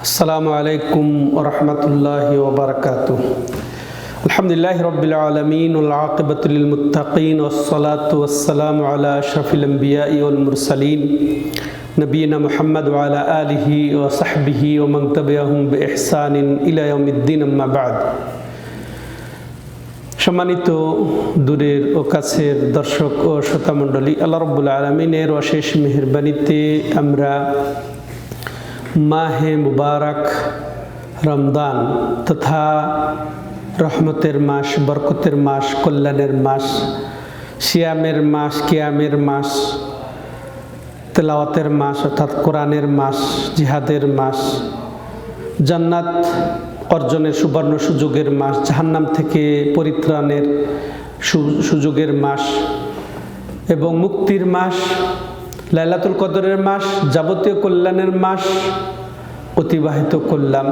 আসসালামু আলাইকুম ওয়া রাহমাতুল্লাহি ওয়া বারাকাতুহু। আলহামদুলিল্লাহি রাব্বিল আলামিন ওয়াল আকিবাতু লিল মুত্তাকিন ওয়াস সালাতু ওয়াস সালামু আলা আশরাফিল আমবিয়াই ওয়াল মুরসালিন নবিয়িনা মুহাম্মদ ওয়া আলা আলিহি ওয়া সাহবিহি ওয়া মান তাবিআহুম বিইহসানিন ইলা ইয়াউমিদ্দিন, আম্মা বা'দ। সম্মানিত দূরের ও কাছের দর্শক ও শ্রোতামণ্ডলী, আল্লাহ রাব্বুল আলামিনের অশেষ মেহেরবানিতে আমরা মাহে মুবারক রমদান তথা রহমতের মাস, বরকতের মাস, কল্যাণের মাস, সিয়ামের মাস, কিয়ামের মাস, তেলাওয়াতের মাস অর্থাৎ কোরআনের মাস, জিহাদের মাস, জান্নাত অর্জনের সুবর্ণ সুযোগের মাস, জাহান্নাম থেকে পরিত্রাণের সুযোগের মাস এবং মুক্তির মাস, লাইলাতুল কদরের মাস, যাবতীয় কল্যাণের মাস অতিবাহিত করলাম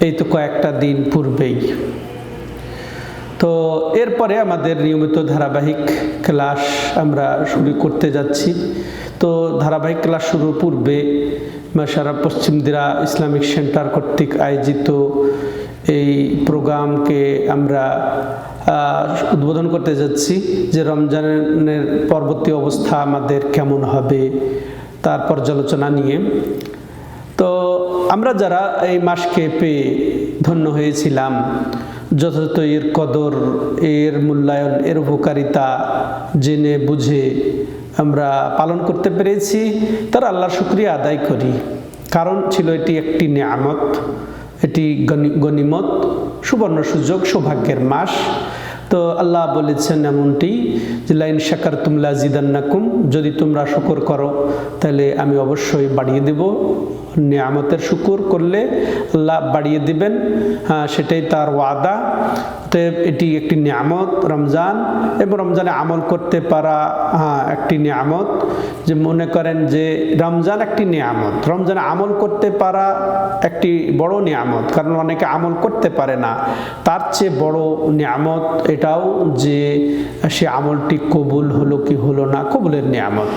এই তো কয়েকটা দিন পূর্বেই। তো এরপরে আমাদের নিয়মিত ধারাবাহিক ক্লাস আমরা শুরু করতে যাচ্ছি। তো ধারাবাহিক ক্লাস শুরুর পূর্বে সারা পশ্চিম দিরা ইসলামিক সেন্টার কর্তৃক আয়োজিত এই প্রোগ্রামকে আমরা উদ্বোধন করতে যাচ্ছি যে রমজানের পরবর্তী অবস্থা আমাদের কেমন হবে তার পর্যালোচনা নিয়ে। তো আমরা যারা এই মাসকে পেয়ে ধন্য হয়েছিলাম, যথাযথ এর কদর, এর মূল্যায়ন, এর উপকারিতা জেনে বুঝে আমরা পালন করতে পেরেছি, তার আল্লাহর শুকরিয়া আদায় করি। কারণ ছিল এটি একটি নেয়ামত, এটি গনিমত, সুবর্ণ সুযোগ, সৌভাগ্যের মাস। তো আল্লাহ বলেছেন এমনটি যে লাইন শাকারতুম লাযিদান্নাকুম, যদি তোমরা শুকর করো তাহলে আমি অবশ্যই বাড়িয়ে দেব। নিয়ামতের শুকর করলে আল্লাহ বাড়িয়ে দিবেন, সেটাই তার ওয়াদা। তো এটি একটি নিয়ামত রমজান, এবং রমজানে আমল করতে পারা একটি নিয়ামত। যে মনে করেন যে রমজান একটি নিয়ামত, রমজানে আমল করতে পারা একটি বড় নিয়ামত, কারণ অনেকে আমল করতে পারে না। তার চেয়ে বড় নিয়ামত এটাও যে সে আমলটি কবুল হলো কি হলো না, কবুলের নিয়ামত।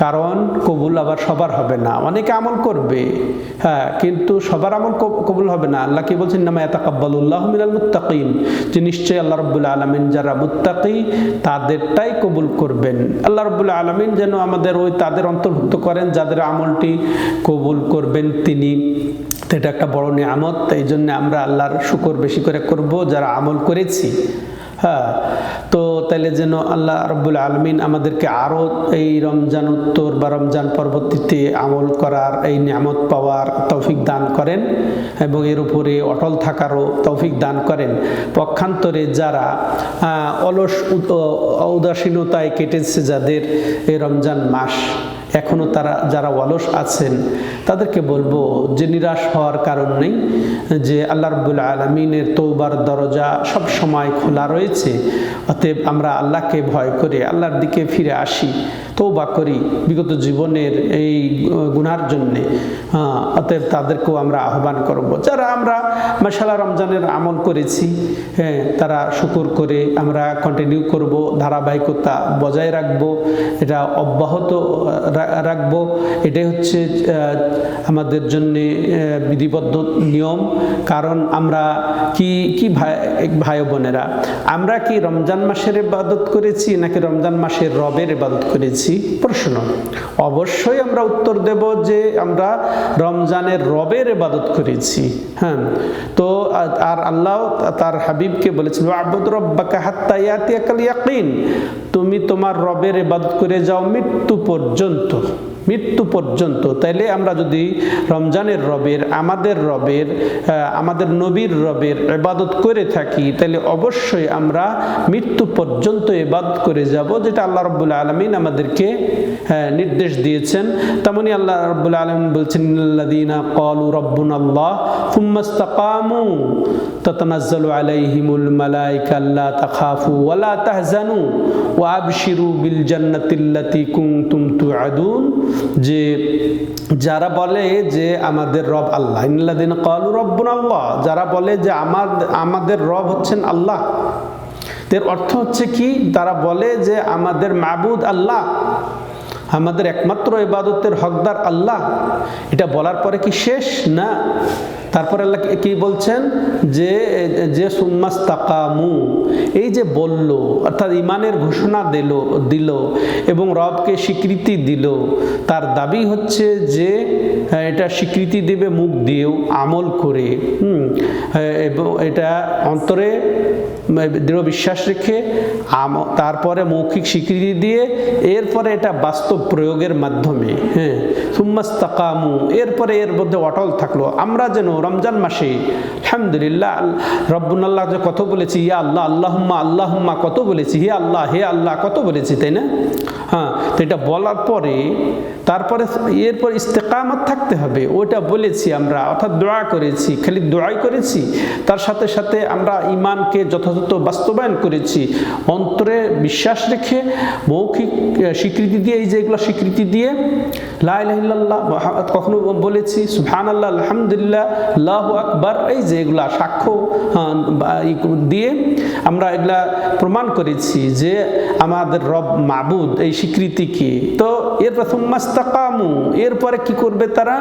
কারণ কবুল আবার সবার হবে না, অনেকে আমল করবে কিন্তু সবার আমল কবুল হবে না। আল্লাহ কি বলছেন, ইন্নামা ইয়াতাকাব্বালুল্লাহু মিনাল মুত্তাকিন, যে নিশ্চয়ই আল্লাহ রাব্বুল আলামিন যারা মুত্তাকি তাদেরটাই কবুল করবেন। আল্লাহ রাব্বুল আলামিন যেন আমাদের ওই তাদের অন্তর্ভুক্ত করেন যাদের আমলটি কবুল করবেন তিনি। এটা একটা বড় নিয়ামত। এই জন্য আমরা আল্লাহর শুকর বেশি করে করব যারা আমল করেছি। তো তাইলে যেন আল্লাহ রাব্বুল আলামিন আমাদেরকে আরও এই রমজান উত্তর বা রমজান পরবর্তীতে আমল করার, এই নিয়ামত পাওয়ার তৌফিক দান করেন এবং এর উপরে অটল থাকারও তৌফিক দান করেন। পক্ষান্তরে যারা অলস উদাসীনতায় কেটেছে যাদের এই রমজান মাস, এখনও তারা যারা অলস আছেন তাদেরকে বলবো যে নিরাশ হওয়ার কারণ নেই, যে আল্লাহ রাব্বুল আলামিনের তওবার দরজা সব সময় খোলা রয়েছে। অতএব আমরা আল্লাহকে ভয় করে আল্লাহর দিকে ফিরে আসি, তওবা করি বিগত জীবনের এই গুনার জন্যে। অতএব তাদেরকেও আমরা আহ্বান করব, যারা আমরা মাশাআল্লাহ রমজানের আমল করেছি, তারা শুকর করে আমরা কন্টিনিউ করব, ধারাবাহিকতা বজায় রাখবো, এটা অব্যাহত রাখবো। এটাই হচ্ছে আমাদের জন্যে বিধিবদ্ধ নিয়ম। কারণ আমরা কি ভাই বোনেরা, আমরা কি রমজান মাসের ইবাদত করেছি নাকি রমজান মাসের রবের ইবাদত করেছি? প্রশ্ন। অবশ্যই আমরা উত্তর দেব যে আমরা রমজানের রবের ইবাদত করেছি। তো আর আল্লাহ তার হাবিবকে বলেছিল, আবুদ রাব্বাকা হাত্তা ইয়াতিয়াকাল ইয়াকিন, তুমি তোমার রবের ইবাদত করে যাও মৃত্যু পর্যন্ত, মৃত্যু পর্যন্ত। তাইলে আমরা যদি রমজানের রবের, আমাদের নবীর রবের ইবাদত করে থাকি, তাহলে অবশ্যই আমরা মৃত্যু পর্যন্ত ইবাদত করে যাব, যেটা আল্লাহ রাব্বুল আলামিন আমাদেরকে নির্দেশ দিয়েছেন। তেমনি আল্লাহ রাব্বুল আলামিন বলছেন, ইন্নাল্লাযীনা ক্বালু রাব্বুনাল্লাহ সুম্মা ইসতাকামু তাতানাজ্জালু আলাইহিমুল মালায়েকা আল্লা তাখাফু ওয়া লা তাহজানু ওয়া আবশিরু বিল জান্নাতিল্লাতী কুনতুম তুআদুন, যে যারা বলে যে আমাদের রব আল্লাহ, ইন্নাল্লাযীনা ক্বালু রাব্বুনাল্লাহ, যারা বলে যে আমাদের রব হচ্ছেন আল্লাহ, এর অর্থ হচ্ছে কি, তারা বলে যে আমাদের মাবুদ আল্লাহ, আমাদের একমাত্র ইবাদতের হকদার আল্লাহ। এটা বলার পরে কি শেষ? না, তারপরে আল্লাহ কি বলছেন যে যে সুম্মাস্তাকামু, এই যে বলল অর্থাৎ ইমানের ঘোষণা দিল এবং রবকে স্বীকৃতি দিল, তার দাবি হচ্ছে যে এটা স্বীকৃতি দেবে মুখ দিয়েও, আমল করে, এবং এটা অন্তরে দৃঢ় বিশ্বাস রেখে, তারপরে মৌখিক স্বীকৃতি দিয়ে, এরপরে এটা বাস্তব প্রয়োগের মাধ্যমে, সুম্মাস্তাকামু, এরপরে এর মধ্যে অটল থাকলো। আমরা যেন রমজান মাসে আলহামদুলিল্লাহ রব্বুনাল্লাহ যে কত বলেছি, ইয়া আল্লাহ আল্লাহুম্মা আল্লাহুম্মা কত বলেছি, হে আল্লাহ কত বলেছি, তাই না? তো এটা বলার পরে তারপরে এরপর ইস্তেকামত থাকতে হবে। ওইটা বলেছি আমরা, অর্থাৎ দোয়া করেছি, খালি দোয়াই করেছি, তার সাথে সাথে আমরা ইমানকে যথাযথ বাস্তবায়ন করেছি, অন্তরে বিশ্বাস রেখে মৌখিক স্বীকৃতি দিয়ে, এই যেগুলো স্বীকৃতি দিয়ে লা ইলাহা ইল্লাল্লাহ কখনো বলেছি, সুবহানাল্লাহ, আলহামদুলিল্লাহ, আল্লাহু আকবার, এই যে এগুলা সাক্ষ্য দিয়ে আমরা এগুলা প্রমাণ করেছি যে আমাদের রব মাবুদ, এই স্বীকৃতি কি। তো এরপর সুম্মাস্তাকামু, এরপরে কি করবে তারা?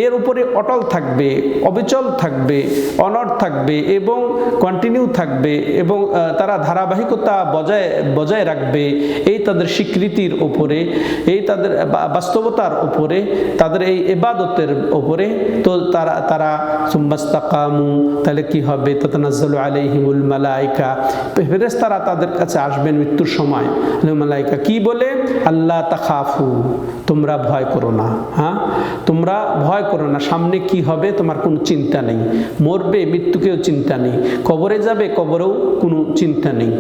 এর উপরে অটল থাকবে, অবিচল থাকবে, অনড় থাকবে এবং কন্টিনিউ থাকবে, এবং তারা ধারাবাহিকতা বজায় রাখবে এই তাদের স্বীকৃতির উপরে, এই তাদের বাস্তবতার উপরে, তাদের এই ইবাদতের উপরে। তো তারা সুম্মাস্তাকামু, তাহলে কি হবে? তাতানাজ্জালু আলাইহিমুল মালাইকা, ফেরেশতারা তাদের কাছে আসবেন মৃত্যুর সময়। মালাইকা কি বলে? আল্লাহ তাখাফু, তোমরা ভয় করো না। তোমরা ভয় করো না, সামনে কি হবে তোমার কোনো চিন্তা নেই, মরবে মৃত্যুকেও চিন্তা নেই, কবরে যাবে কবরেও কোনো চিন্তা নেই,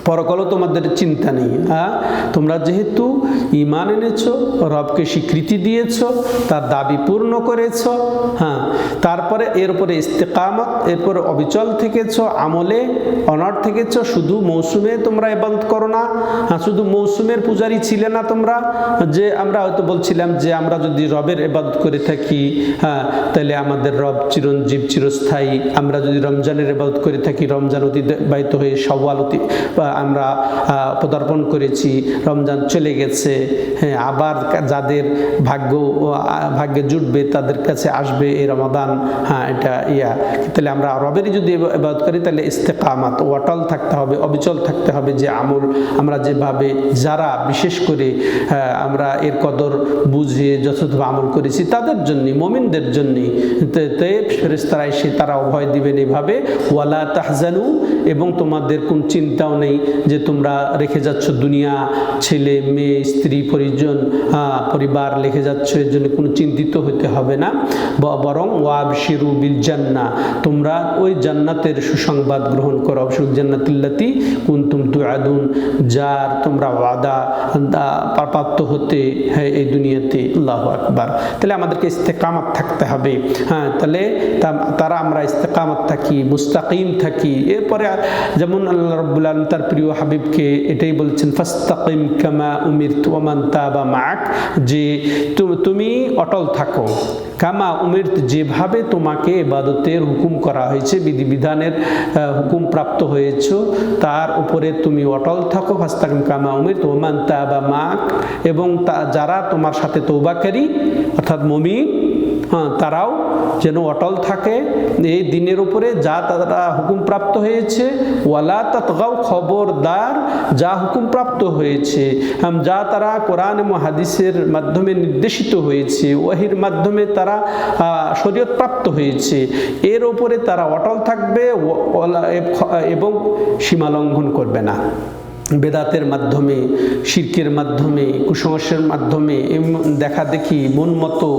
পরকালও তোমাদের চিন্তা নেই। তোমরা যেহেতু ঈমান এনেছো, রবকে স্বীকৃতি দিয়েছো, তার দাবি পূর্ণ করেছো, তারপরে এর উপরে ইস্তেকামত, এরপরে অবিচল থেকেছো, আমলে অনড় থেকেছো, শুধু মৌসুমে তোমরা ইবাদত করো না। শুধু মৌসুমের পূজারী ছিলে না তোমরা, যে আমরা হয়তো বলছিলাম যে আমরা যদি রবের ইবাদত করে থাকি, তাহলে আমাদের রব চিরঞ্জীব, চিরস্থায়ী। আমরা যদি রমজানের ইবাদত করে থাকি, রমজান অতিবাহিত হয়ে শাওয়াল আমরা পদার্পণ করেছি, রমজান চলে গেছে, আবার যাদের ভাগ্যে জুটবে তাদের কাছে আসবে এই রমাদান, এটা তাহলে আমরা রবেরই যদি ইবাদত করি, তাহলে ইস্তেকামাত, অটল থাকতে হবে, অবিচল থাকতে হবে। যে আমল আমরা যেভাবে, যারা বিশেষ করে আমরা এর কদর বুঝে যথাযথ আমল করেছি, তাদের জন্য, মুমিনদের জন্য ফেরেশতারা এসে তারা অভয় দিবেন এভাবে, ওয়ালা তাহজানু, এবং তোমাদের কোন চিন্তাও নেই যে তোমরা রেখে যাচ্ছ দুনিয়া, ছেলে মেয়ে, স্ত্রী, পরিবার রেখে যাচ্ছ, এর জন্য কোনো চিন্তিত হতে হবে না। বরং ওয়াবশিরু বিল জান্নাহ, তোমরা ওই জান্নাতের সুসংবাদ গ্রহণ করো, অবশ্যই জান্নাতুল্লাতি কুনতুম তুআদুন, যার তোমরা ওয়াদা প্রাপ্ত হতে এই দুনিয়াতে। আল্লাহু আকবার। তাহলে আমাদেরকে ইস্তেকামত থাকতে হবে। তাহলে আমরা ইস্তেকামত থাকি, মুস্তাকিম থাকি। এরপরে যেমন আল্লাহ রাব্বুল আলামিন তার প্রিয় হাবিবকে এটাই বলছেন, ফাস্তাকিম কামা উমিরতু ওয়া মান তাবা মাআক, যে তুমি অটল থাকো, কামা উমিরত, যেভাবে তোমাকে ইবাদতের হুকুম করা হয়েছে, বিধিবিধানের হুকুম প্রাপ্ত হয়েছো, তার উপরে তুমি অটল থাকো। ফাস্তাকিম কামা উমিরতু ওয়া মান তাবা মাআক, এবং যারা তোমার সাথে তওবাকারী অর্থাৎ মুমিন, তারাও যেন অটল থাকে এই দিনের উপরে, যা তারা হুকুম প্রাপ্ত হয়েছে। ওয়ালা তাতগাও, খবরদার যা হুকুম প্রাপ্ত হয়েছে, যা তারা কোরআন এবং হাদিসের মাধ্যমে নির্দেশিত হয়েছে, ওয়াহির মাধ্যমে তারা শরীয়ত প্রাপ্ত হয়েছে, এর উপরে তারা অটল থাকবে এবং সীমা লঙ্ঘন করবে না। বেদাতের মাধ্যমে, শিরকের মাধ্যমে, কুসংস্কারের মাধ্যমে, দেখা দেখি মন মতো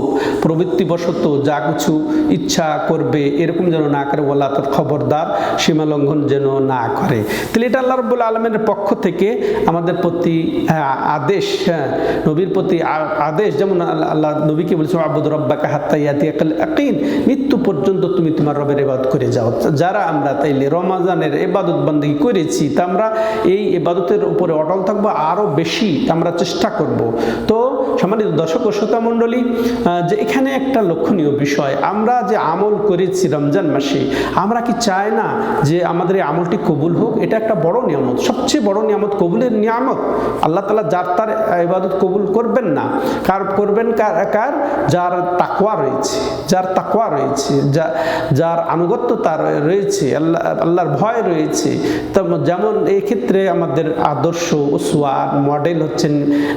প্রবৃত্তিবশত যা কিছু ইচ্ছা করবে এরকম যেন না করে, বলা তার খবরদার সীমা লঙ্ঘন যেন না করে। তাহলে এটা আল্লাহ রাব্বুল আলামিনের পক্ষ থেকে আমাদের প্রতি আদেশ, নবীর প্রতি আদেশ। যেমন আল্লাহ নবীকে বলেছেন, আবুদ রাব্বাকা হাত্তা ইয়াতিয়াকাল ইয়াকিন, মৃত্যু পর্যন্ত তুমি তোমার রবের ইবাদত করে যাও। যারা আমরা তাইলে রমজানের ইবাদত বন্দেগী করেছি, তা আমরা এই ইবাদত ইবাদতের উপরে অটল থাকবো, আরও বেশি আমরা চেষ্টা করব। তো সম্মানিত দর্শক ও শ্রোতা মণ্ডলী, যে এখানে একটা লক্ষণীয় বিষয়, আমরা যে আমল করেছি রমজান মাসে, আমরা কি চাই না যে আমাদের এই আমলটি কবুল হোক? এটা একটা বড় নিয়ামত, সবচেয়ে বড় নিয়ামত, কবুলের নিয়ামত। আল্লাহ তাআলা যার তার ইবাদত কবুল করবেন না, করবেন কার? যার তাকওয়া রয়েছে, যার তাকওয়া রয়েছে, যার আনুগত্য তার রয়েছে, আল্লাহর ভয় রয়েছে। যেমন এই ক্ষেত্রে আমাদের আদর্শ উসওয়া মডেল হচ্ছেন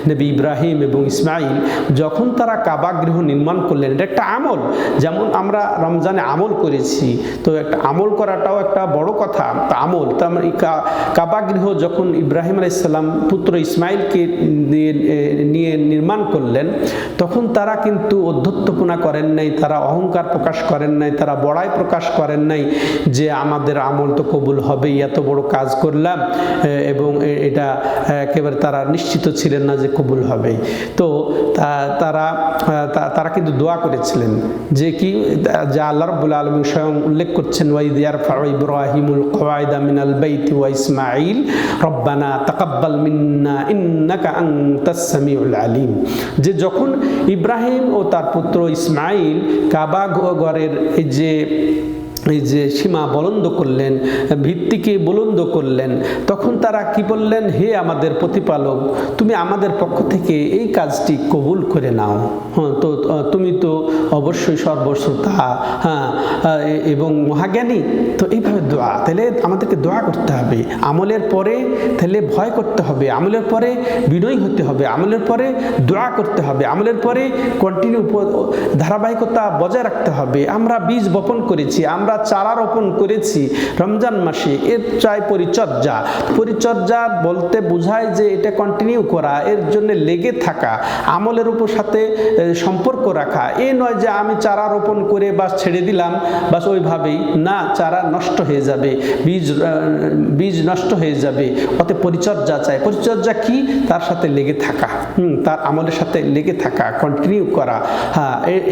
নবী ইব্রাহিম এবং ইসমাইল। যখন তারা কাবা গৃহ নির্মাণ করলেন, এটা একটা আমল। যেমন আমরা রমজানে আমল করেছি, তো একটা আমল করাটাও একটা বড় কথা, আমল। তো আমরা কাবা গৃহ যখন ইব্রাহিম আলাইহিস সালাম পুত্র ইসমাইলকে নিয়ে নির্মাণ করলেন, তখন তারা কিন্তু অধ্যত্বপনা করেন নাই, তারা অহংকার প্রকাশ করেন নাই, তারা বড়াই প্রকাশ করেন নাই যে আমাদের আমল তো কবুল হবেই, এত বড় কাজ করলাম, এবং এটা একেবারে তারা নিশ্চিত ছিলেন না যে কবুল হবে। তো তারা কিন্তু দোয়া করেছিলেন যে কি, যা আল্লাহ রাব্বুল আলামিন স্বয়ং উল্লেখ করছেন, ওয়াইদ ইয়ারফাউ ইব্রাহিমুল কওয়াইদা মিনাল বাইতি ওয়া ইসমাঈল রব্বানা তাকাব্বাল মিন্না ইন্নাকা আনতাস সামিউল আলিম। যে যখন ইব্রাহিম ও তার পুত্র ইসমাঈল কাবা ঘরের এই যে সীমা বুলন্দ করলেন, ভিত্তিকে বুলন্দ করলেন, তখন তারা কি বললেন, হে আমাদের প্রতিপালক, তুমি আমাদের পক্ষ থেকে এই কাজটি কবুল করে নাও। তো তুমি তো অবশ্যই সর্বশ্রোতা, এবং মহাজ্ঞানী। তো এইভাবে দোয়া, তাহলে আমাদেরকে দোয়া করতে হবে। আমলের পরে তাহলে ভয় করতে হবে, আমলের পরে বিনয়ী হতে হবে, আমলের পরে দোয়া করতে হবে, আমলের পরে কন্টিনিউ ধারাবাহিকতা বজায় রাখতে হবে। আমরা বীজ বপন করেছি, আমরা চারা রোপণ করেছি রমজান মাসে, এর চাই পরিচর্যা। পরিচর্যা বলতে বোঝায় যে এটা কন্টিনিউ করা, এর জন্য লেগে থাকা, আমলের উপর সাথে সম্পর্ক রাখা। এ নয় যে আমি চারা রোপণ করে বাস ছেড়ে দিলাম, বাস ওইভাবেই না, চারা নষ্ট হয়ে যাবে, বীজ নষ্ট হয়ে যাবে। অতএব পরিচর্যা চাই। পরিচর্যা কি? তার সাথে লেগে থাকা, তার আমলের সাথে লেগে থাকা, কন্টিনিউ করা,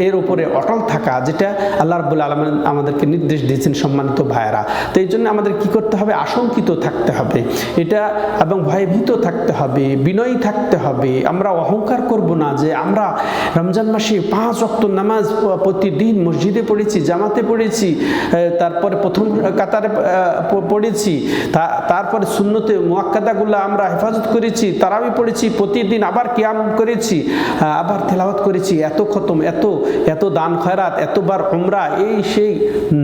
এর উপরে অটল থাকা, যেটা আল্লাহ রাব্বুল আলামিন আমাদেরকে নির্দেশ দিয়েছেন। সম্মানিত ভাইয়েরা, তো এই জন্য আমাদের কি করতে হবে? আশঙ্কিত থাকতে হবে এটা, এবং ভয়ভীত থাকতে হবে, বিনয়ী থাকতে হবে। আমরা অহংকার করব না যে আমরা রমজান মাসে 5 ওয়াক্ত নামাজ প্রতিদিন মসজিদে পড়েছি, জামাতে পড়েছি, তারপরে প্রথম কাতারে পড়েছি, তারপরে সুন্নতে মুআক্কাদাগুলো আমরা হেফাজত করেছি, তারাবি পড়েছি প্রতিদিন, আবার কিয়াম করেছি, আবার তেলাওয়াত করেছি, এত খতম, এত দান খয়রাত, এতবার উমরা, এই সেই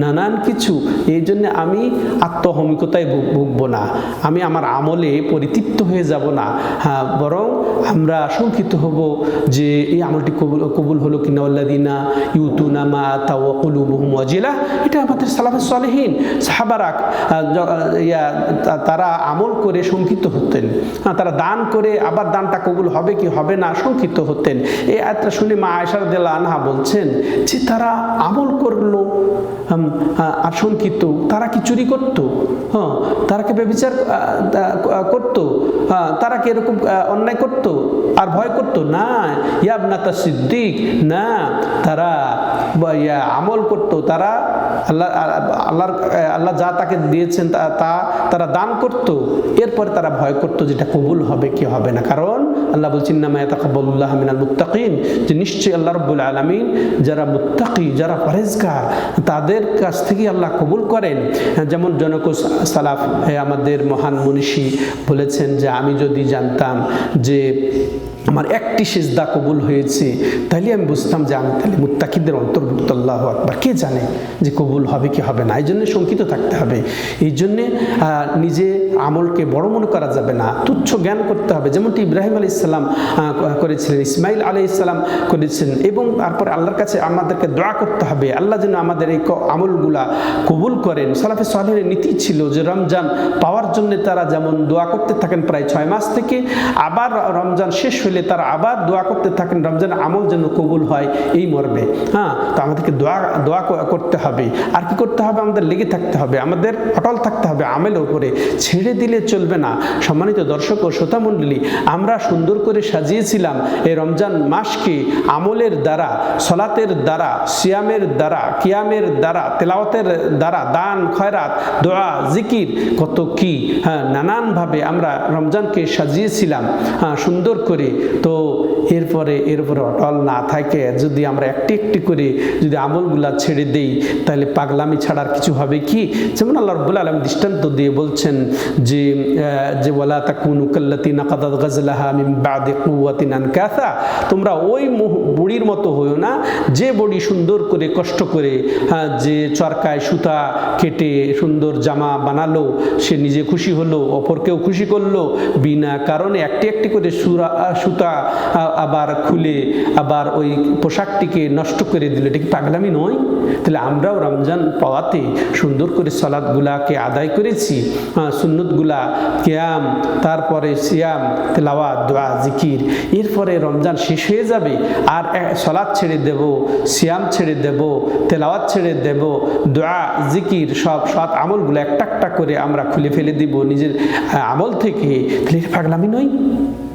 নানান কিছু। এই জন্য আমি আত্মহমিকতায় ভুগব না, আমি আমার আমলে পরিতৃপ্ত হয়ে যাব না, বরং আমরা আশঙ্কিত হব যে এই আমলটি কবুল হলো কিনা। আল্লাযীনা ইউতুনা মা আতাউ ওয়া কুলুবুহুম ওয়াজিলা, এটা আমাদের সালাফে সালেহিন সাহাবারা, তারা আমল করে শঙ্কিত হতেন, তারা দান করে আবার দানটা কবুল হবে কি হবে না শঙ্কিত হতেন। এই আয়াতটা শুনে মা আয়েশা রাদিয়াল্লাহু আনহা বলছেন যে তারা আমল করলো আর শঙ্কিত। তারা কি চুরি করতো? তারা কি ব্যভিচার করতো? তারা কি এরকম অন্যায় করতো আর ভয় করতো? না, ইয়া ইবনাতা সিদ্দিক, না, তারা আমল করতো, তারা আল্লাহ যা তাকে দিয়েছেন তারা দান করতো, এরপরে তারা ভয় করতো যেটা কবুল হবে কি হবে না। কারণ আল্লাহ বলছেন ইন্নামা ইয়াতাকাব্বালুল্লাহু মিনাল মুত্তাকিন, যে নিশ্চয়ই আল্লাহ রাব্বুল আলামিন যারা মুত্তাকি, যারা পরহেজগার, তাদের কাছ থেকে আল্লাহ কবুল করেন। যেমন জনক সালাফ আমাদের মহান মনীষী বলেছেন যে আমি যদি জানতাম যে আমার একটি সিজদা কবুল হয়েছে, তাহলে আমি বুঝতাম যে আমি তাহলে মুত্তাকিদের অন্তর্ভুক্ত। আল্লাহু আকবার। কে জানে যে কবুল হবে কি হবে না, এই জন্য শঙ্কিত থাকতে হবে। এই জন্যে নিজে আমলকে বড় মনে করা যাবে না, তুচ্ছ জ্ঞান করতে হবে। যেমনটি ইব্রাহিম আলাইহিস সালাম করেছিলেন, ইসমাইল আলাইহিস সালাম করেছেন, এবং তারপরে আল্লাহর কাছে আমাদেরকে দোয়া করতে হবে আল্লাহ যেন আমাদের এই আমলগুলা কবুল করেন। সালাফে সালেহিনের নীতি ছিল যে রমজান পাওয়ার জন্য তারা যেমন দোয়া করতে থাকেন প্রায় 6 মাস থেকে, আবার রমজান শেষ হলে তারা আবার দোয়া করতে থাকেন রমজান আমল যেন কবুল হয় এই মর্মে। তো আমাদেরকে দোয়া করতে হবে। আর কি করতে হবে? আমাদের লেগে থাকতে হবে, আমাদের অটল থাকতে হবে আমলের উপরে, ছেড়ে দিলে চলবে না। সম্মানিত দর্শক ও শ্রোতা মণ্ডলী, আমরা সুন্দর করে সাজিয়েছিলাম এই রমজান মাসকে আমলের দ্বারা, সলাতের দ্বারা, সিয়ামের দ্বারা, কিয়ামের দ্বারা, তেলাওয়াত তেলাওয়াতের দ্বারা, দান খয়রাত, দোয়া, জিকির, কত কি, হ্যাঁ, নানানভাবে আমরা রমজানকে সাজিয়েছিলাম সুন্দর করে। তো এরপরে অটল না থাকে যদি আমরা একটি একটি করে যদি আমলগুলা ছেড়ে দেই, তাহলে পাগলামি ছাড়ার কিছু হবে কি? যেমন আল্লাহ রাব্বুল আলামিন দৃষ্টান্ত দিয়ে বলছেন যে ওয়ালা তাকুনু কাল্লাতী নাকাদাত গাজলাহা মিন বাদি কুওয়াতিন আনকাসা, তোমরা ওই বুড়ির মতো হইও না যে বুড়ি সুন্দর করে কষ্ট করে যে চরকায় সুতা কেটে সুন্দর জামা বানালো, সে নিজে খুশি হলো, অপরকেও খুশি করলো, বিনা কারণে একটি একটি করে সুতা আবার খুলে আবার ওই পোশাকটিকে নষ্ট করে দিল। এটা কি পাগলামি নয়? তাহলে আমরাও রমজান পাওয়াতে সুন্দর করে সালাতগুলাকে আদায় করেছি, সুন্নতগুলা, কিয়াম, তারপরে সিয়াম, তেলাওয়াত, দোয়া, জিকির। এরপরে রমজান শেষ হয়ে যাবে আর সালাত ছেড়ে দেব, সিয়াম ছেড়ে দেব, তেলাওয়াত ছেড়ে দেব, দোয়া, জিকির, সব সৎ আমলগুলো একটা একটা করে আমরা খুলে ফেলে দিব নিজের আমল থেকে। তাহলে এটা পাগলামি নয়?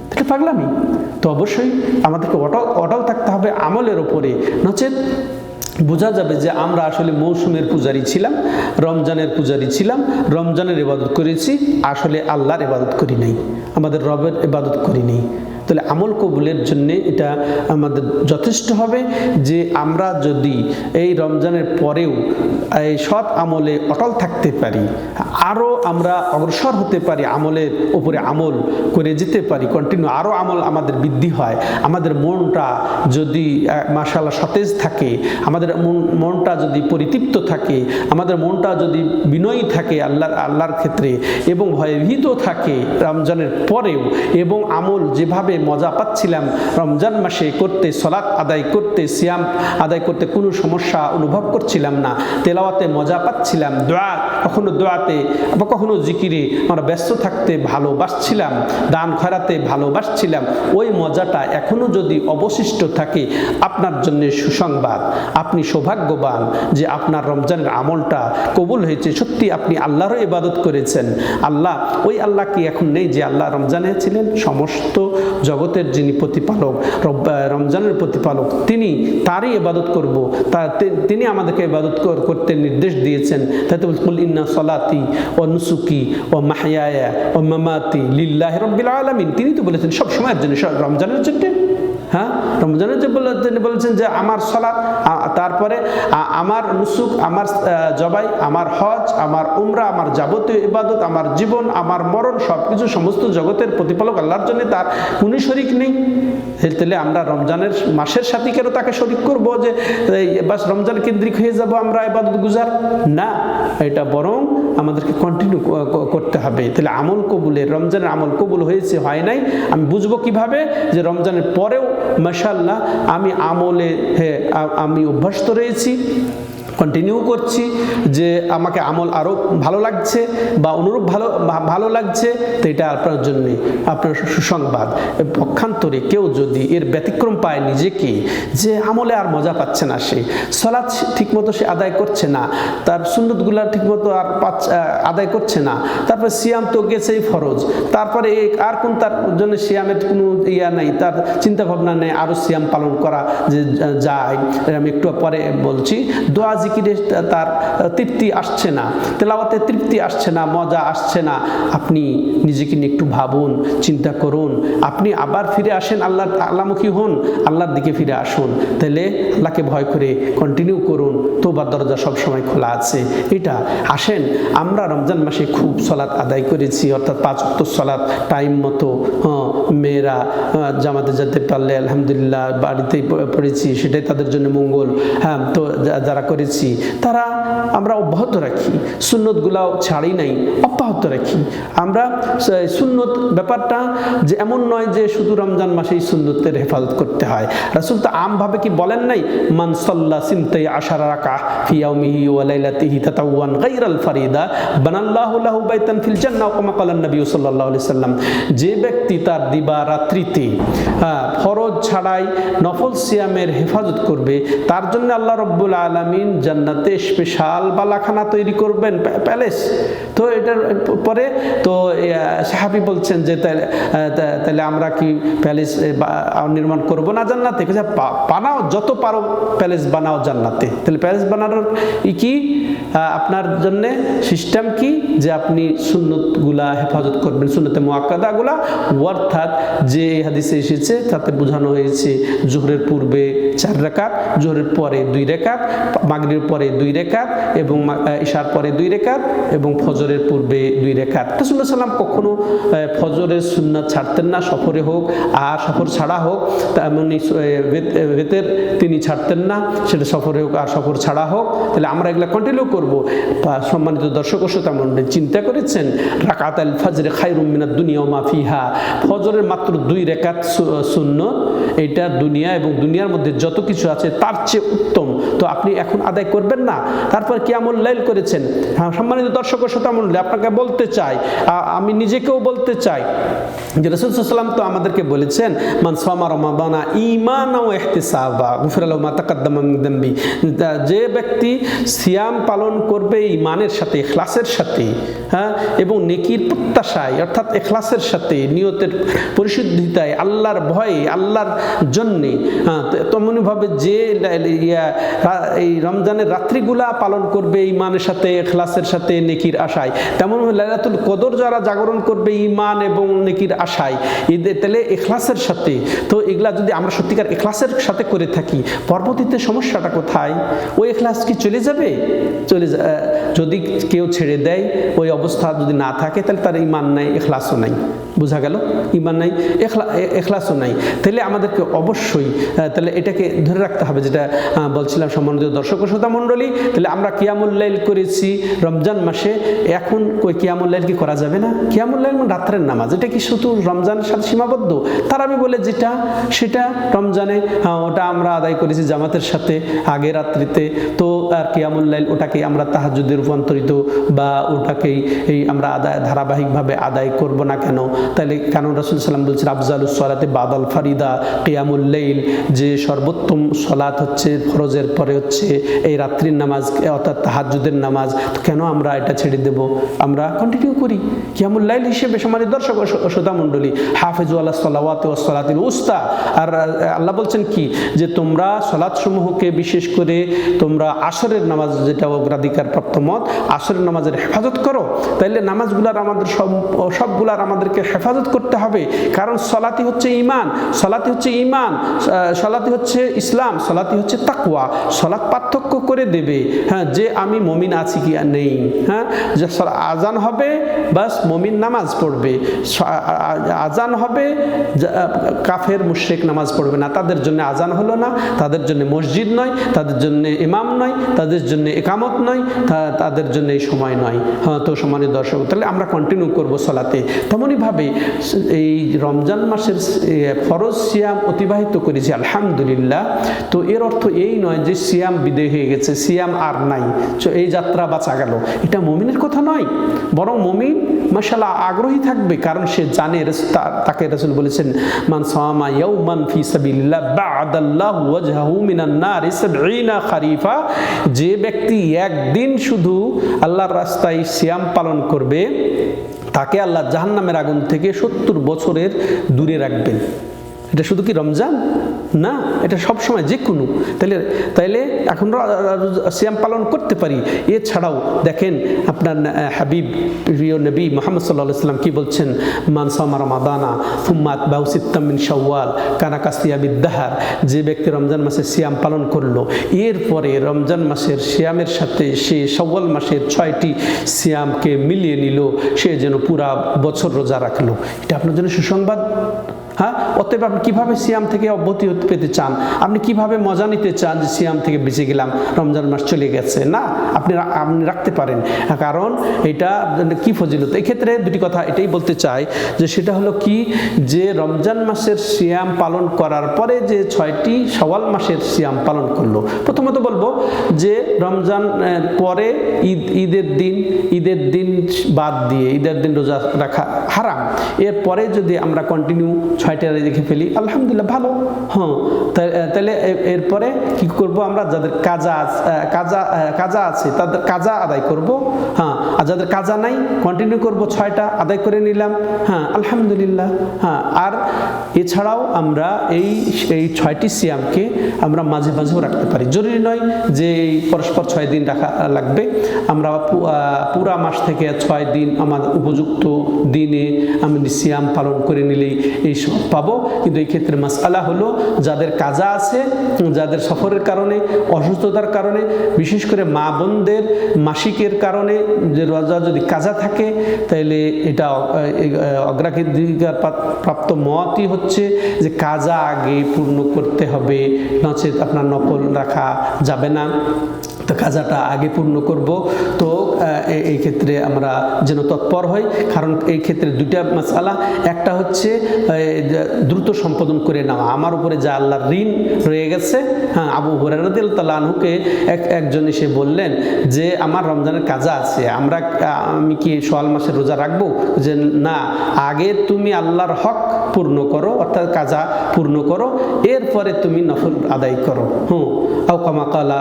তাহলে পাগলামি তো অবশ্যই আমাদেরকে অটল থাকতে হবে আমলের ওপরে, নচেত বোঝা যাবে যে আমরা আসলে মৌসুমের পূজারী ছিলাম, রমজানের পূজারী ছিলাম, রমজানের ইবাদত করেছি, আসলে আল্লাহর ইবাদত করি নাই, আমাদের রবের ইবাদত করি নাই। তাহলে আমল কবুলের জন্য এটা আমাদের যথেষ্ট হবে যে আমরা যদি এই রমজানের পরেও এই সৎ আমলে অটল থাকতে পারি, আরও আমরা অগ্রসর হতে পারি, আমলের উপরে আমল করে যেতে পারি, কন্টিনিউ আরও আমল আমাদের বৃদ্ধি হয়, আমাদের মনটা যদি মাশাআল্লাহ সতেজ থাকে, আমাদের মনটা যদি পরিতৃপ্ত থাকে, আমাদের মনটা যদি বিনয়ী থাকে আল্লাহর ক্ষেত্রে এবং ভয়ভীত থাকে রমজানের পরেও, এবং আমল যেভাবে মজা পাচ্ছিলাম রমজান মাসে করতে, সালাত আদায় করতে, সিয়াম আদায় করতে কোনো সমস্যা অনুভব করছিলাম না, তেলাওয়াতে মজা পাচ্ছিলাম, কখনো দোয়াতে বা কখনো জিকিরে আমরা ব্যস্ত থাকতে ভালোবাসছিলাম, দান খয়রাতে ভালোবাসছিলাম, ওই মজাটা এখনো যদি অবশিষ্ট থাকে, আপনার জন্য সুসংবাদ, আপনি সৌভাগ্যবান যে আপনার রমজানের আমলটা কবুল হয়েছে, সত্যি আপনি আল্লাহরও ইবাদত করেছেন। আল্লাহ, ওই আল্লাহ কি এখন নেই যে আল্লাহ রমজানে ছিলেন? সমস্ত জগতের যিনি প্রতিপালক, রমজানের প্রতিপালক, তিনি তারই ইবাদত করব, তিনি আমাদেরকে ইবাদত করতে নির্দেশ দিয়েছেন। তাই তো বলছেন ইন্না সলাতি ও নুসুকি ও মাহইয়ায়া ও মামাতি লিল্লাহি রাব্বিল আলামিন। তিনি তো বলেছেন সব সময়ের জন্য, রমজানের জন্য, হ্যাঁ, রমজানের যে বলেছেন যে আমার সালাত, তারপরে আমার নুসুক, আমার জবাই, আমার হজ, আমার উমরা, আমার যাবতীয় ইবাদত, আমার জীবন, আমার মরণ, সব কিছু সমস্ত জগতের প্রতিপালক আল্লাহর জন্য, তার কোনো শরিক নেই। তাহলে আমরা রমজানের মাসের সাথে কেন তাকে শরিক করব যে বাস রমজান কেন্দ্রিক হয়ে যাব আমরা ইবাদত গুজার? না, এটা বরং আমাদেরকে কন্টিনিউ করতে হবে। তাহলে আমল কবুলের, রমজানের আমল কবুল হয়েছে হয় নাই আমি বুঝবো কিভাবে? যে রমজানের পরেও মাশাআল্লাহ আমি আমলে আমি অভ্যস্ত রয়েছি, কন্টিনিউ করছি, যে আমাকে আমল আরও ভালো লাগছে বা অনুরূপ ভালো লাগছে, তো এটা আপনার জন্যে আপনার সুসংবাদ। পক্ষান্তরে কেউ যদি এর ব্যতিক্রম পায় নিজেকে, যে আমলে আর মজা পাচ্ছে না, সে সালাত ঠিকমতো সে আদায় করছে না, তার সুন্নতগুলা ঠিকমতো আর আদায় করছে না, তারপরে সিয়াম তো গেছেই ফরজ, তারপরে আর কোন তার জন্য সিয়ামের কোনো ইয়া নাই, তার চিন্তা ভাবনা নেই আরও সিয়াম পালন করা যে যায়। আমি একটু পরে বলছি। দোয়া জিকিরে তার তৃপ্তি আসছে না, তেলাওয়াতে তৃপ্তি আসছে না, মজা আসছে না। আপনি নিজেকে নিয়ে একটু ভাবুন, চিন্তা করুন, আপনি আবার ফিরে আসেন, আল্লাহমুখী হন, আল্লাহর দিকে ফিরে আসুন। তাহলে আল্লাহকে ভয় করে কন্টিনিউ করুন, তওবার দরজা সবসময় খোলা আছে। এটা আসেন, আমরা রমজান মাসে খুব সালাত আদায় করেছি, অর্থাৎ 5 ওয়াক্ত সালাত টাইম মতো, মেয়েরা জামাতে যেতে পারলে আলহামদুলিল্লাহ বাড়িতেই পড়েছি, সেটাই তাদের জন্য মঙ্গল। হ্যাঁ, তো যারা করেছি তারা আমরা অব্যাহত রাখি, সুন্নতগুলাও ছাড়ি নাই, অব্যাহত রাখি। আমরা সুন্নত ব্যাপারটা যে এমন নয় যে শুধু রমজান মাসেই সুন্নতের হেফাজত করতে হয়। রাসূল তো আমভাবে কি বলেন নাই, মান সাল্লা সিনতাই আশারা রাকাহ ফি ইয়াউমিহি ওয়া লাইলাতিহি তাতাওয়ান গায়রাল ফারিদা বানাল্লাহু লাহু বাইতান ফিল জান্নাহ কামা ক্বালা নবী সাল্লাল্লাহু আলাইহি সাল্লাম। যে ব্যক্তি তার দিবা রাত্রিতে ফরজ ছাড়াই নফল সিয়ামের হেফাজত করবে, তার জন্য আল্লাহ রাব্বুল আলামিন জান্নাতে স্পেশাল বালাখানা তৈরি করবেন, প্যালেস। তো এটার পরে তো সাহাবী বলছেন যে তাহলে আমরা কি প্যালেস নির্মাণ করব না জান্নাতে? বানাও, যত পারো প্যালেস বানাও জান্নাতে। তাহলে প্যালেস বানানোর কি আপনার জন্য সিস্টেম কি, যে আপনি সুন্নতগুলা হেফাজত করবেন, সুন্নতে মুআক্কাদাগুলা। অর্থাৎ যে হাদিসে এসেছে তাতে বোঝানো হয়েছে জোহরের পূর্বে 4 রাকাত, জোহরের পরে 2 রাকাত, মাগরিবের পরে 2 রাকাত এবং ইশার পরে 2 রাকাত এবং ফজরের পূর্বে 2 রাকাত। রাসূলুল্লাহ সাল্লাল্লাহু আলাইহি ওয়াসাল্লাম কখনো ফজরের সুন্নাত ছাড়তেন না, সফরে হোক আর সফর ছাড়া হোক। তেমনি বেতের তিনি ছাড়তেন না, সেটা সফরে হোক আর সফর ছাড়া হোক। তাহলে আমরা এগুলো কন্টিনিউ করব। সম্মানিত দর্শক ও শ্রোতা মণ্ডলী, চিন্তা করেছেন রাকাতাল ফজর খায়রুম মিনাদ দুনিয়া ওয়া মা ফিহা, ফজরের মাত্র 2 রাকাত সুন্নত, এটা দুনিয়া এবং দুনিয়ার মধ্যে যত কিছু আছে তার চেয়ে উত্তম। তো আপনি এখন আদায় করবেন না? তারপর কিয়ামুল লাইল করেছেন। হ্যাঁ, সম্মানিত দর্শক ও শ্রোতা মণ্ডলী, আপনাকে বলতে চাই, আমি নিজেকেও বলতে চাই যে রাসূল সাল্লাল্লাহু আলাইহি ওয়াসাল্লাম তো আমাদেরকে বলেছেন মান সামা রমাদানা ঈমানাও ওয়া ইহতিসাবা গুফিরা লাহু মা তাকাদ্দামা মিন যামবি। যে ব্যক্তি সিয়াম পালন করবে ঈমানের সাথে, ইখলাসের সাথে, হ্যাঁ, এবং নেকির প্রত্যাশায়, অর্থাৎ ইখলাসের সাথে, নিয়তের পরিশুদ্ধিতায়, আল্লাহর ভয়ে, আল্লাহর জন্যে, তেমনিভাবে যে এই রমজানের রাত্রিগুলা পালন করবে ঈমানের সাথে, ইখলাসের সাথে, নেকির আশায়, তেমন লাইলাতুল কদর যারা জাগরণ করবে ঈমান এবং নেকির আশায়, ঈদের তাহলে ইখলাসের সাথে। তো এগুলা যদি আমরা সত্যিকার ইখলাসের সাথে করে থাকি, পরবর্তীতে সমস্যাটা কোথায়? ওই ইখলাস কি চলে যাবে? যদি কেউ ছেড়ে দেয়, ওই অবস্থা যদি না থাকে, তাহলে তার ঈমান নাই, ইখলাসও নাই। বোঝা গেল? ঈমান নাই, ইখলাসও নাই। তাহলে আমাদেরকে অবশ্যই তাহলে এটাকে ধরে রাখতে হবে, যেটা বলছিলাম সম্মানিত দর্শক ও শ্রোতা মণ্ডলী। তাহলে আমরা কিয়ামুল লাইল করেছি রমজান মাসে, এখন কই কিয়ামুল লাইল কি করা যাবে না? কিয়ামুল লাইল মানে রাত্রের নামাজ, এটা কি শুধু রমজানের সাথে সীমাবদ্ধ? তারাবি বলে যেটা, সেটা রমজানে, হ্যাঁ, ওটা আমরা আদায় করেছি জামাতের সাথে আগে রাত্রিতে। তো আর কিয়ামুল লাইল ওটাকে আমরা তাহাজ্জুদে রূপান্তরিত, বা ওটাকেই আমরা ধারাবাহিকভাবে আদায় করব না কেন? তাহলে কেন রাসূল সাল্লাল্লাহু আলাইহি ওয়াসাল্লাম বলছেন আফজালুস সালাতি বাদাল ফারিদা কিয়ামুল লাইল, যে সর্বোত্তম সালাত হচ্ছে ফরজের পরে হচ্ছে এই রাত্রির নামাজ, অর্থাৎ তাহাজ্জুদের নামাজ। তো কেন আমরা এটা ছেড়ে দেব? আমরা কন্টিনিউ করি কিয়ামুল লাইল হিসেবে। সম্মানিত দর্শক ও শ্রোতা মণ্ডলী, হাফিজু আলাস সালাওয়াতি ওয়াস সালাতিল উস্তা। আর আল্লাহ বলছেন কি, যে তোমরা সালাত সমূহকে, বিশেষ করে তোমরা আসরের নামাজ, যেটা অগ্রাধিকার প্রাপ্ত মত, আসরের নামাজের হেফাজত করো। তাইলে নামাজগুলার আমাদের সবগুলার আমাদেরকে হেফাজত করতে হবে, কারণ সালাতি হচ্ছে ঈমান, সালাতি হচ্ছে ঈমান, সালাতি হচ্ছে ইসলাম, সালাতি হচ্ছে তাকওয়া। সালাত পার্থক্য করে দেবে, হ্যাঁ, যে আমি মুমিন আছি কি নেই। হ্যাঁ, যে আজান হবে বাস মুমিন নামাজ পড়বে, আজান হবে কাফের মুশরিক নামাজ পড়বে না, তাদের জন্য আজান হলো না, তাদের জন্য মসজিদ নয়, তাদের জন্য ইমাম নয়, তাদের জন্য ইকামত নয়, তাদের জন্য এই সময় নয়। হ্যাঁ, তো সম্মানিত দর্শক, তাহলে আমরা কন্টিনিউ করব সালাতে। তেমনইভাবে এই রমজান মাসের ফরজ সিয়াম অতিবাহিত করেছি আলহামদুলিল্লাহ। তো এর অর্থ এই নয় যে সিয়াম বিদায় হয়ে গেছে, সিয়াম আর নাই, এই যাত্রা বাঁচা গেল, এটা মুমিনের কথা নয়। বরং মুমিন মাশাআল্লাহ আগ্রহী থাকবে, কারণ সে জানে তাকে রাসূল বলেছেন মান সামা ইয়াওমান ফি সাবিলিল্লাহ বা'দাল্লাহু ওয়াজহাহু মিনান নার 70 খারিফা। যে ব্যক্তি একদিন শুধু আল্লাহর রাস্তায় সিয়াম পালন করবে, তাকে আল্লাহ জাহান্নামের আগুন থেকে 70 বছরের দূরে রাখবেন। এটা শুধু কি রমজান না, এটা সব সময় যে কোনো। তাইলে এখন সিয়াম পালন করতে পারি। এছাড়াও দেখেন আপনার হাবিব প্রিয় নবী মুহাম্মদ সাল্লাল্লাহু আলাইহি ওয়াসাল্লাম কি বলছেন, মান সামা রমাদানা সুম্মা আতবাহু সিত্তাম মিন শাওয়াল কানা কাসিয়ামিদ দাহর। যে ব্যক্তি রমজান মাসের সিয়াম পালন করলো, এরপরে রমজান মাসের সিয়ামের সাথে সে শাওয়াল মাসের 6টি সিয়ামকে মিলিয়ে নিল, সে যেন পুরা বছর রোজা রাখলো। এটা আপনার জন্য সুসংবাদ। হ্যাঁ, অতএব আপনি কীভাবে সিয়াম থেকে অব্যাহতি পেতে চান? আপনি কিভাবে মজা নিতে চান যে সিয়াম থেকে বেঁচে গেলাম, রমজান মাস চলে গেছে? না, আপনি রাখতে পারেন, কারণ এটা কি ফজিলত। এক্ষেত্রে দুটি কথা এটাই বলতে চাই, যে সেটা হলো কি, যে রমজান মাসের সিয়াম পালন করার পরে যে 6টি শাওয়াল মাসের সিয়াম পালন করলো, প্রথমত বলবো যে রমজান পরে ঈদের দিন বাদ দিয়ে, ঈদের দিন রোজা রাখা হারাম। এরপরে যদি আমরা কন্টিনিউ 6টা রেখে ফেলি, আলহামদুলিল্লাহ ভালো। হ্যাঁ, তাহলে এরপরে কি করব আমরা? যাদের কাজা আছে তাদের কাজা আদায় করব। হ্যাঁ, আর যাদের কাজা নাই কন্টিনিউ করব, 6টা আদায় করে নিলাম। হ্যাঁ, আলহামদুলিল্লাহ। হ্যাঁ, আর এছাড়াও আমরা এই 6টি সিয়ামকে আমরা মাঝে মাঝেও রাখতে পারি। জরুরি নয় যে পরস্পর 6 দিন রাখা লাগবে। আমরা পুরা মাস থেকে 6 দিন আমার উপযুক্ত দিনে আমি সিয়াম পালন করে নিলেই এই সব পাবো। কিন্তু এই ক্ষেত্রে মাসআলা হলো, যাদের কাজা আছে, যাদের সফরের কারণে, অসুস্থতার কারণে, বিশেষ করে মা বোনদের মাসিকের কারণে যে রোজা যদি কাজা থাকে, তাহলে এটা অগ্রাধিকার প্রাপ্ত মতই হচ্ছে যে কাজা আগে পূর্ণ করতে হবে, নচেত আপনার নকল রাখা যাবে না। তো কাজাটা আগে পূর্ণ করব। তো এই ক্ষেত্রে আমরা যেন তৎপর হই, কারণ এই ক্ষেত্রে 2টা মাসআলা। একটা হচ্ছে দ্রুত সম্পাদন করে নেওয়া, আমার উপরে যা আল্লাহর ঋণ রয়ে গেছে। হ্যাঁ, আবু হুরায়রা রাদিয়াল্লাহু আনহুকে একজন এসে বললেন যে আমার রমজানের কাজা আছে, আমি কি শাওয়াল মাসের রোজা রাখবো? যে না, আগে তুমি আল্লাহর হক পূর্ণ করো, অর্থাৎ কাজা পূর্ণ করো, এরপরে তুমি নফল আদায় করো। আও কামা ক্বালা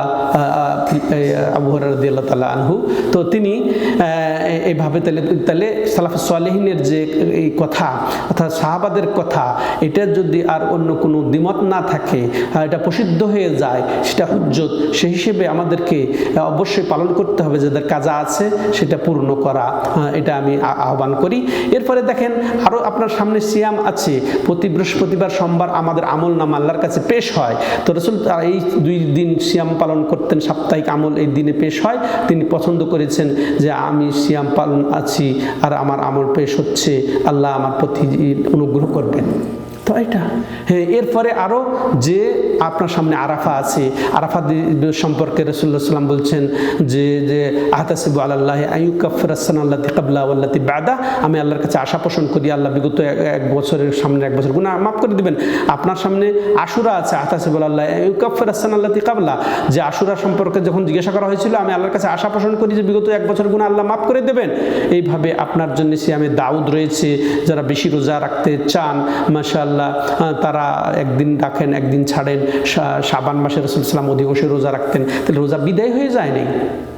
আবু হুরায়রা রাদিয়াল্লাহু তাআলা আনহু। তো তিনি এইভাবে তাহলে সালাফুস সালেহিনের যে এই কথা, অর্থাৎ সাহাবাদের কথা, এটা যদি আর অন্য কোনো দ্বিমত না থাকে, এটা প্রসিদ্ধ হয়ে যায়, সেটা হুজ্জত, সেই হিসেবে আমাদেরকে অবশ্যই পালন করতে হবে। যাদের কাজা আছে সেটা পূর্ণ করা, এটা আমি আহ্বান করি। এরপরে দেখেন, আরও আপনার সামনে সিয়াম আছে। প্রতি বৃহস্পতিবার, সোমবার আমাদের আমল নামা আল্লাহর কাছে পেশ হয়। তো রাসূল এই 2 দিন সিয়াম পালন করতেন, সাপ্তাহিক আমল এই দিনে পেশ হয়। তিনি পছন্দ করেছেন যে আমি সিয়াম পালন আছি আর আমার আমল পেশ হচ্ছে, আল্লাহ আমার প্রতি অনুগ্রহ করবেন। তো এটা এরপরে আরও যে আপনার সামনে আরাফা আছে, আরাফা সম্পর্কে রাসূলুল্লাহ সাল্লাল্লাহু আলাইহি ওয়াসাল্লাম বলছেন যে আহতাসিবু আলাল্লাহি আইয়ুকাফিরাস সানাল্লাতি ক্বাবলা ওয়াল্লাতি বাদা, আমি আল্লাহর কাছে আশা পোষণ করি আল্লাহ বিগত 1 বছরের সামনে 1 বছর গুনাহ মাফ করে দিবেন। আপনার সামনে আশুরা আছে, আহতাসিবু আলাল্লাহি আইয়ুকাফিরাস সানাল্লাতি ক্বাবলা, যে আশুরা সম্পর্কে যখন জিজ্ঞাসা করা হয়েছিল, আমি আল্লাহর কাছে আশা পোষণ করি যে বিগত 1 বছর গুনাহ আল্লাহ মাফ করে দেবেন। এইভাবে আপনার জন্য সিয়ামে দাউদ রয়েছে। যারা বেশি রোজা রাখতে চান, মাশাআল্লাহ, তারা একদিন রাখেন, একদিন ছাড়েন। শাবান মাসে রাসূল সাল্লাল্লাহু আলাইহি ওয়াসাল্লাম অধিকাংশ রোজা রাখতেন, তাহলে রোজা বিদায় হয়ে যায় নাই।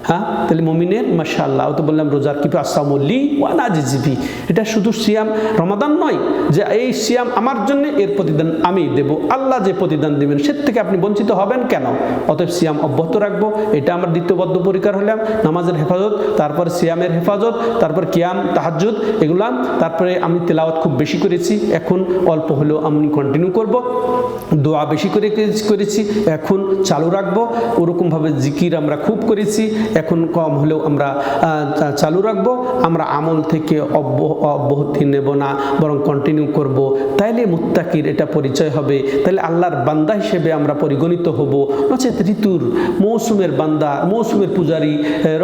হ্যাঁ, তাহলে মুমিনের মাশাআল্লাহ, তো বললাম রোজার কি আসামু লি ওয়া আনা আজজি বিহি। এটা শুধু সিয়াম রমাদান নয় যে এই সিয়াম আমার জন্য, এর প্রতিদান আমি দেব। আল্লাহ যে প্রতিদান দিবেন সে থেকে আপনি বঞ্চিত হবেন কেন? অতএব সিয়াম অব্যাহত রাখবো, এটা আমার দ্বিতীয় বদ্ধপরিকর হলাম। নামাজের হেফাজত, তারপর সিয়ামের হেফাজত, তারপর কিয়াম, তাহাজ্জুদ, এগুলা। তারপরে আমি তেলাওয়াত খুব বেশি করেছি, এখন অল্প হলেও আমি কন্টিনিউ করব। দোয়া বেশি করে করেছি, এখন চালু রাখবো। ওরকমভাবে জিকির আমরা খুব করেছি, এখন কম হলেও আমরা চালু রাখবো। আমরা আমল থেকে অব্যাহতি নেব না, বরং কন্টিনিউ করব। তাইলে মুত্তাকির এটা পরিচয় হবে, তাহলে আল্লাহর বান্দা হিসেবে আমরা পরিগণিত হব। নচেত ঋতুর মৌসুমের বান্দা, মৌসুমের পূজারী,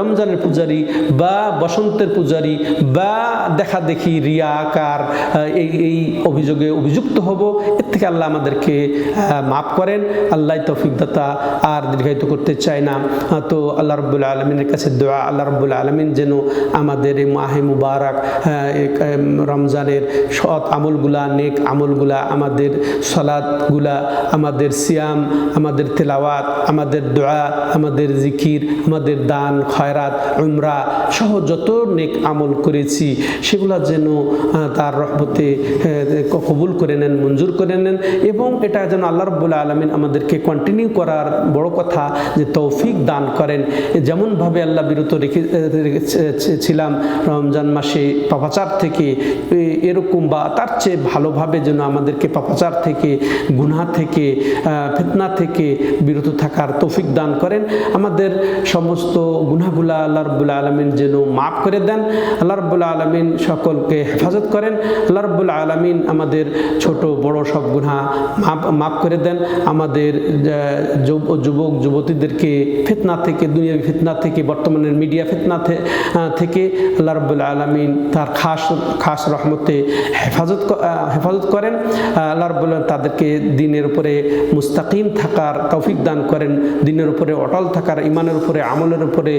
রমজানের পূজারী বা বসন্তের পূজারী বা দেখা দেখি রিয়াকার, এই অভিযোগে অভিযুক্ত হব। এর থেকে আল্লাহ আমাদেরকে মাফ করেন। আল্লাহ তৌফিক দাতা, আর দীর্ঘায়িত করতে চায় না। তো আল্লাহ রাব্বুল আলামিনের কাছে দোয়া, আল্লাহ রাব্বুল আলামিন যেন আমাদের এই মাহে মুবারক রমজানের সৎ আমলগুলা, নেক আমলগুলা, আমাদের সালাতগুলা, আমাদের সিয়াম, আমাদের তেলাওয়াত, আমাদের দোয়া, আমাদের জিকির, আমাদের দান খয়রাত, উমরা সহ যত নেক আমল করেছি সেগুলা যেন তার রহমতে কবুল করে নেন, মঞ্জুর করে নেন, এবং এটা যেন আল্লাহ রাব্বুল আলামিন আমাদেরকে কন্টিনিউ করার বড় কথা যে তৌফিক দান করেন। যেমনভাবে আল্লাহ বিরত রেখেছিলাম রমজান মাসে পাপাচার থেকে, এরকম বা তার চেয়ে ভালোভাবে যেন আমাদেরকে পাপাচার থেকে, গুনাহ থেকে, ফিতনা থেকে বিরত থাকার তৌফিক দান করেন। আমাদের সমস্ত গুনাহগুলা আল্লাহ রাব্বুল আলামিন যেন মাফ করে দেন। আল্লাহ রাব্বুল আলামিন সকলকে হেফাজত করেন। আল্লাহ রাব্বুল আলামিন আমাদের ছোট বড় সব গুনাহ মাফ করে দেন। আমাদের যুবক যুবতীদেরকে ফিতনা থেকে, দুনিয়াবী ফিতনা থেকে, বর্তমানের মিডিয়া ফিতনা থেকে আল্লাহ রাব্বুল আলামিন তার খাস রহমতে হেফাজত করেন। আল্লাহ রাব্বুল আলামিন তাদেরকে দিনের উপরে মুস্তাকিম থাকার তৌফিক দান করেন, দিনের উপরে অটল থাকার, ইমানের উপরে, আমলের উপরে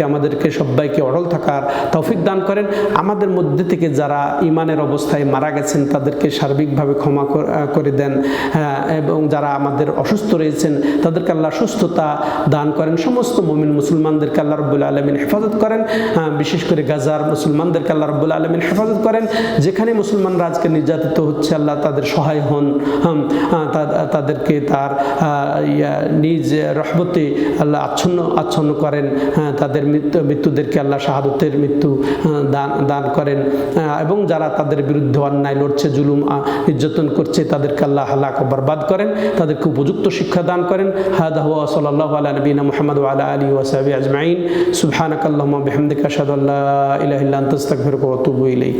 আমাদেরকে সবাইকে অটল থাকার তৌফিক দান করেন। আমাদের মধ্যে থেকে যারা ইমানের অবস্থায় মারা গেছেন তাদেরকে সার্বিক সার্বিকভাবে ক্ষমা করে দেন, এবং যারা আমাদের অসুস্থ রয়েছেন তাদেরকে আল্লাহ সুস্থতা দান করেন। সমস্ত মুমিন মুসলমানদেরকে আল্লাহ রাব্বুল আলামিন হেফাজত করেন, বিশেষ করে গাজার মুসলমানদেরকে আল্লাহ রাব্বুল আলামিন হেফাজত করেন। যেখানে মুসলমানরা আজকে নির্যাতিত হচ্ছে, আল্লাহ তাদের সহায় হন, তাদেরকে তার নিজ রহমতে আল্লাহ আচ্ছন্ন করেন, তাদের মৃত্যুদেরকে আল্লাহ শাহাদতের মৃত্যু দান করেন, এবং যারা তাদের বিরুদ্ধে অন্যায় লড়ছে, জুলুম নির্যাতন করছে, তাদেরকে আল্লাহ হালাক বরবাদ করেন, তাদেরকে উপযুক্ত শিক্ষা দান করেন। হাদা হুয়া সাল্লাল্লাহু আলা নবিয়িনা মুহাম্মদ ওয়া আলা আলিহি ওয়া সাহবিহি আজমাইন। সুবহানাকাল্লাহুম্মা বিহামদিকা আশহাদু আল্লা ইলাহা ইল্লা আনতা আস্তাগফিরুকা ওয়া আতুবু ইলাইক।